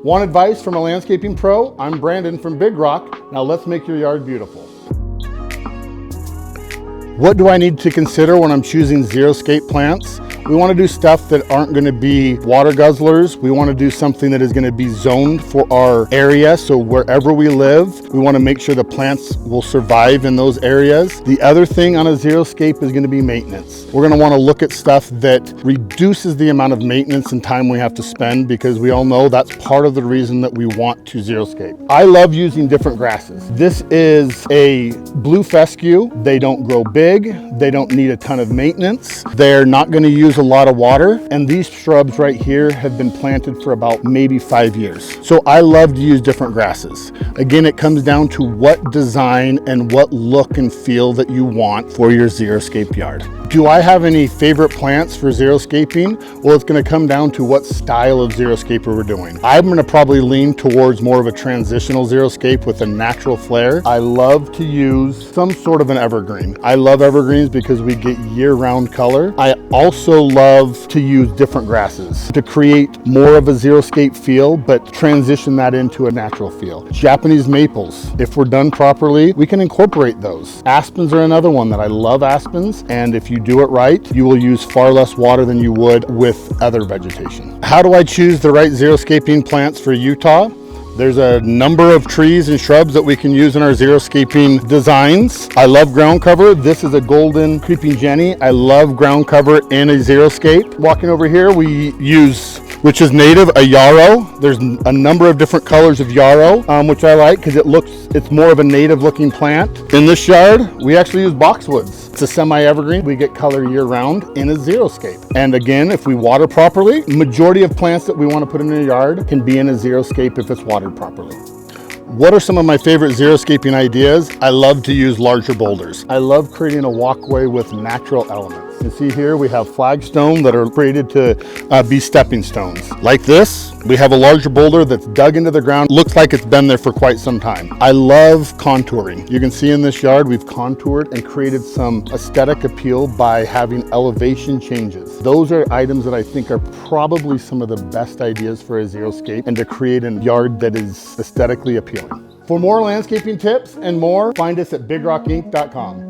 Want advice from a landscaping pro? I'm Brandon from Big Rock. Now let's make your yard beautiful. What do I need to consider when I'm choosing xeriscape plants? We want to do stuff that aren't going to be water guzzlers. We want to do something that is going to be zoned for our area. So wherever we live, we want to make sure the plants will survive in those areas. The other thing on a xeriscape is going to be maintenance. We're going to want to look at stuff that reduces the amount of maintenance and time we have to spend, because we all know that's part of the reason that we want to xeriscape. I love using different grasses. This is a blue fescue. They don't grow big. They don't need a ton of maintenance. They're not going to use a lot of water, and these shrubs right here have been planted for about maybe 5 years. So I love to use different grasses. Again, it comes down to what design and what look and feel that you want for your xeriscape yard. Do I have any favorite plants for xeriscaping? Well, it's going to come down to what style of xeriscaper we're doing. I'm going to probably lean towards more of a transitional xeriscape with a natural flare. I love to use some sort of an evergreen. I love evergreens because we get year-round color. I also love to use different grasses to create more of a xeriscape feel, but transition that into a natural feel. Japanese maples, if we're done properly, we can incorporate those. Aspens are another one that I love aspens, and if you do it right, you will use far less water than you would with other vegetation. How do I choose the right xeriscaping plants for Utah? There's a number of trees and shrubs that we can use in our xeriscaping designs. I love ground cover. This is a golden creeping jenny. I love ground cover in a xeriscape. Walking over here, we use, which is native, a yarrow. There's a number of different colors of yarrow, which I like because it's more of a native looking plant. In this yard, we actually use boxwoods. It's a semi-evergreen. We get color year round in a xeriscape. And again, if we water properly, majority of plants that we want to put in a yard can be in a xeriscape if it's watered properly. What are some of my favorite xeriscaping ideas? I love to use larger boulders. I love creating a walkway with natural elements. You see here we have flagstone that are created to be stepping stones. Like this, we have a larger boulder that's dug into the ground. Looks like it's been there for quite some time. I love contouring. You can see in this yard we've contoured and created some aesthetic appeal by having elevation changes. Those are items that I think are probably some of the best ideas for a xeriscape and to create a yard that is aesthetically appealing. For more landscaping tips and more, find us at bigrockinc.com.